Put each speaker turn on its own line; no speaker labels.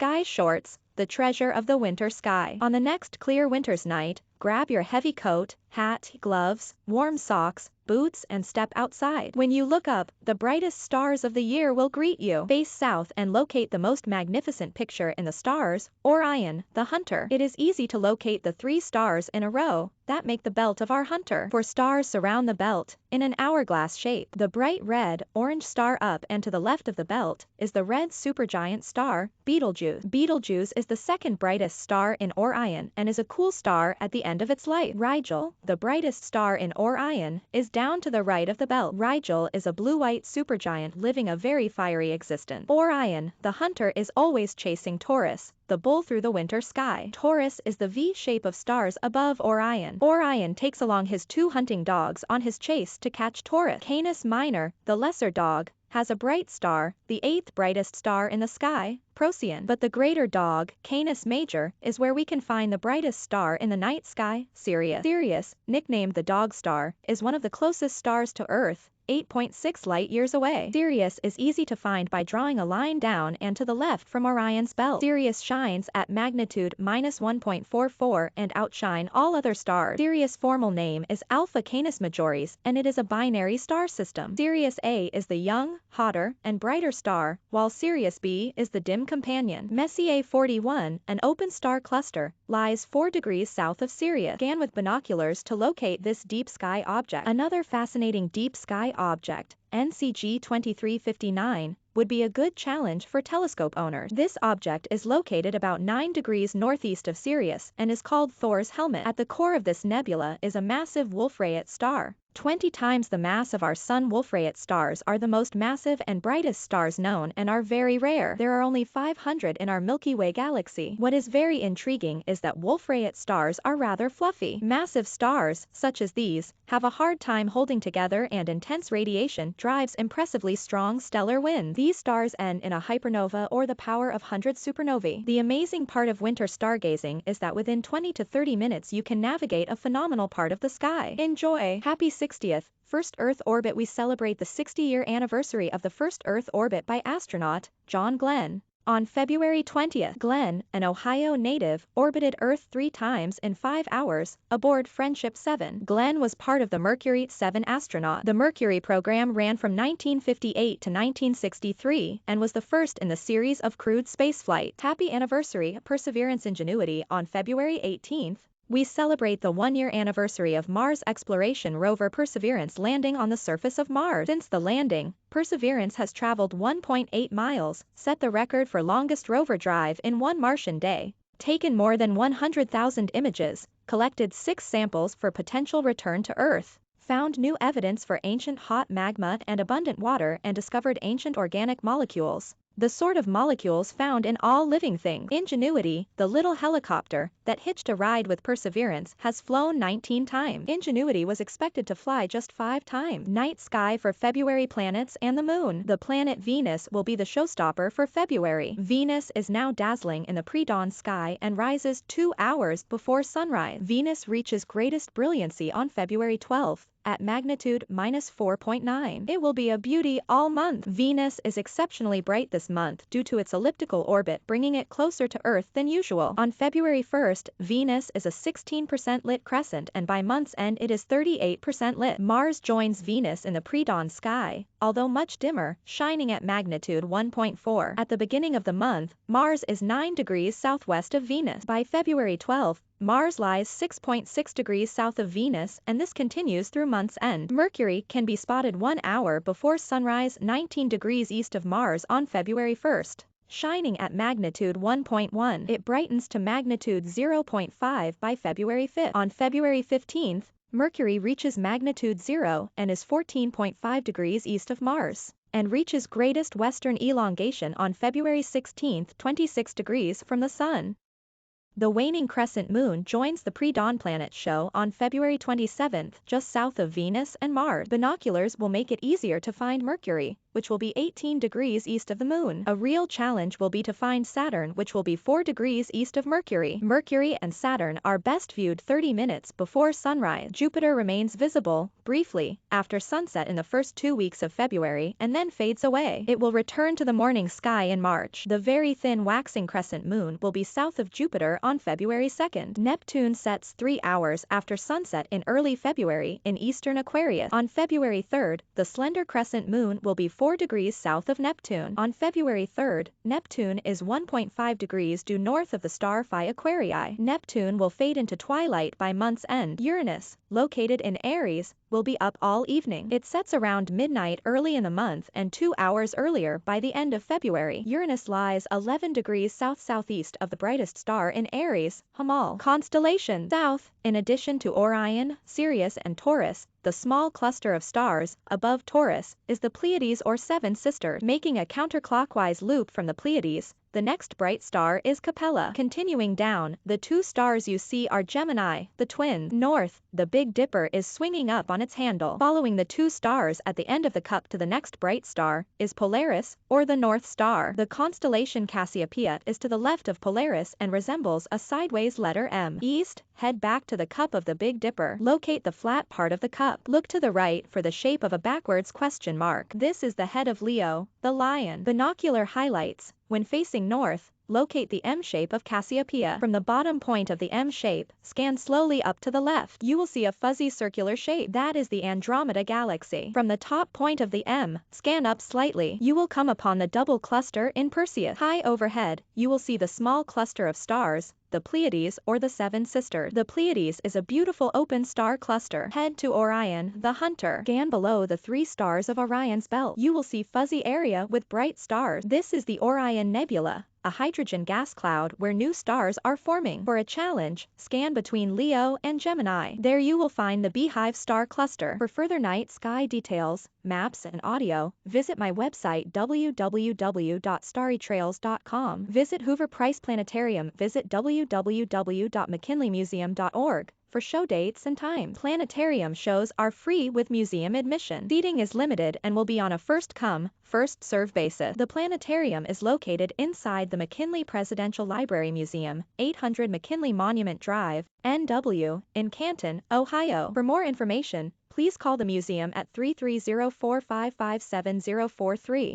Sky shorts, the treasure of the winter sky. On the next clear winter's night, grab your heavy coat, hat, gloves, warm socks, boots and step outside. When you look up, the brightest stars of the year will greet you. Face south and locate the most magnificent picture in the stars, Orion, the hunter. It is easy to locate the 3 stars in a row that make the belt of our hunter. 4 stars surround the belt, in an hourglass shape. The bright red, orange star up and to the left of the belt is the red supergiant star, Betelgeuse. Betelgeuse is the second brightest star in Orion and is a cool star at the end of its life. Rigel, the brightest star in Orion, is down to the right of the belt. Rigel is a blue-white supergiant living a very fiery existence. Orion, the hunter, is always chasing Taurus, the bull, through the winter sky. Taurus is the V shape of stars above Orion. Orion takes along his 2 hunting dogs on his chase to catch Taurus. Canis Minor, the lesser dog, has a bright star, the 8th brightest star in the sky, Procyon. But the greater dog, Canis Major, is where we can find the brightest star in the night sky, Sirius. Sirius, nicknamed the dog star, is one of the closest stars to Earth, 8.6 light-years away. Sirius is easy to find by drawing a line down and to the left from Orion's belt. Sirius shines at magnitude -1.44 and outshine all other stars. Sirius' formal name is Alpha Canis Majoris and it is a binary star system. Sirius A is the young, hotter, and brighter star, while Sirius B is the dim companion. Messier 41, an open star cluster, lies 4 degrees south of Sirius. Scan with binoculars to locate this deep sky object. Another fascinating deep sky object, NCG 2359, would be a good challenge for telescope owners. This object is located about 9 degrees northeast of Sirius and is called Thor's helmet. At the core of this nebula is a massive Wolf-Rayet star. 20 times the mass of our Sun. Wolf-Rayet stars are the most massive and brightest stars known and are very rare. There are only 500 in our Milky Way galaxy. What is very intriguing is that Wolf-Rayet stars are rather fluffy. Massive stars, such as these, have a hard time holding together and intense radiation drives impressively strong stellar winds. These stars end in a hypernova or the power of hundreds supernovae. The amazing part of winter stargazing is that within 20 to 30 minutes you can navigate a phenomenal part of the sky. Enjoy! Happy 60th, first Earth orbit. We celebrate the 60-year anniversary of the first Earth orbit by astronaut John Glenn. On February 20th, Glenn, an Ohio native, orbited Earth 3 times in 5 hours, aboard Friendship 7. Glenn was part of the Mercury 7 astronaut. The Mercury program ran from 1958 to 1963 and was the first in the series of crewed spaceflight. Happy anniversary, Perseverance Ingenuity. On February 18th, we celebrate the 1-year anniversary of Mars exploration rover Perseverance landing on the surface of Mars. Since the landing, Perseverance has traveled 1.8 miles, set the record for longest rover drive in one Martian day, taken more than 100,000 images, collected 6 samples for potential return to Earth, found new evidence for ancient hot magma and abundant water, and discovered ancient organic molecules, the sort of molecules found in all living things. Ingenuity, the little helicopter that hitched a ride with Perseverance, has flown 19 times. Ingenuity was expected to fly just 5 times. Night sky for February. Planets and the moon. The planet Venus will be the showstopper for February. Venus is now dazzling in the predawn sky and rises 2 hours before sunrise. Venus reaches greatest brilliancy on February 12th. At magnitude -4.9. It will be a beauty all month. Venus is exceptionally bright this month due to its elliptical orbit, bringing it closer to Earth than usual. On February 1st, Venus is a 16% lit crescent and by month's end it is 38% lit. Mars joins Venus in the predawn sky, although much dimmer, shining at magnitude 1.4. At the beginning of the month, Mars is 9 degrees southwest of Venus. By February 12th, Mars lies 6.6 degrees south of Venus, and this continues through month's end. Mercury can be spotted 1 hour before sunrise 19 degrees east of Mars on February 1st. Shining at magnitude 1.1, it brightens to magnitude 0.5 by February 5th. On February 15th, Mercury reaches magnitude 0 and is 14.5 degrees east of Mars, and reaches greatest western elongation on February 16th, 26 degrees from the Sun. The waning crescent moon joins the pre-dawn planet show on February 27th, just south of Venus and Mars. Binoculars will make it easier to find Mercury, which will be 18 degrees east of the moon. A real challenge will be to find Saturn, which will be 4 degrees east of Mercury. Mercury and Saturn are best viewed 30 minutes before sunrise. Jupiter remains visible, briefly, after sunset in the first 2 weeks of February and then fades away. It will return to the morning sky in March. The very thin waxing crescent moon will be south of Jupiter on February 2nd. Neptune sets 3 hours after sunset in early February in eastern Aquarius. On February 3rd, the slender crescent moon will be 4 degrees south of Neptune. On February 3rd, Neptune is 1.5 degrees due north of the star Phi Aquarii. Neptune will fade into twilight by month's end. Uranus, located in Aries, will be up all evening. It sets around midnight early in the month and 2 hours earlier by the end of February. Uranus lies 11 degrees south-southeast of the brightest star in Aries, Hamal. Constellation South, in addition to Orion, Sirius and Taurus, the small cluster of stars above Taurus is the Pleiades or Seven Sisters. Making a counterclockwise loop from the Pleiades, the next bright star is Capella. Continuing down, the 2 stars you see are Gemini, the twins. North, the Big Dipper is swinging up on its handle. Following the 2 stars at the end of the cup to the next bright star is Polaris, or the North Star. The constellation Cassiopeia is to the left of Polaris and resembles a sideways letter M. East, head back to the cup of the Big Dipper. Locate the flat part of the cup. Look to the right for the shape of a backwards question mark. This is the head of Leo, the lion. Binocular highlights. When facing north, locate the M shape of Cassiopeia. From the bottom point of the M shape, scan slowly up to the left. You will see a fuzzy circular shape. That is the Andromeda Galaxy. From the top point of the M, scan up slightly. You will come upon the double cluster in Perseus. High overhead, you will see the small cluster of stars, the Pleiades or the Seven Sisters. The Pleiades is a beautiful open star cluster. Head to Orion, the hunter. Scan below the 3 stars of Orion's belt. You will see fuzzy area with bright stars. This is the Orion Nebula, a hydrogen gas cloud where new stars are forming. For a challenge, scan between Leo and Gemini. There you will find the Beehive star cluster. For further night sky details, maps and audio, visit my website www.starrytrails.com. Visit Hoover Price Planetarium. Visit www.mckinleymuseum.org for show dates and times. Planetarium shows are free with museum admission. Seating is limited and will be on a first-come, first-served basis. The planetarium is located inside the McKinley Presidential Library Museum, 800 McKinley Monument Drive, NW, in Canton, Ohio. For more information, please call the museum at 330-455-7043.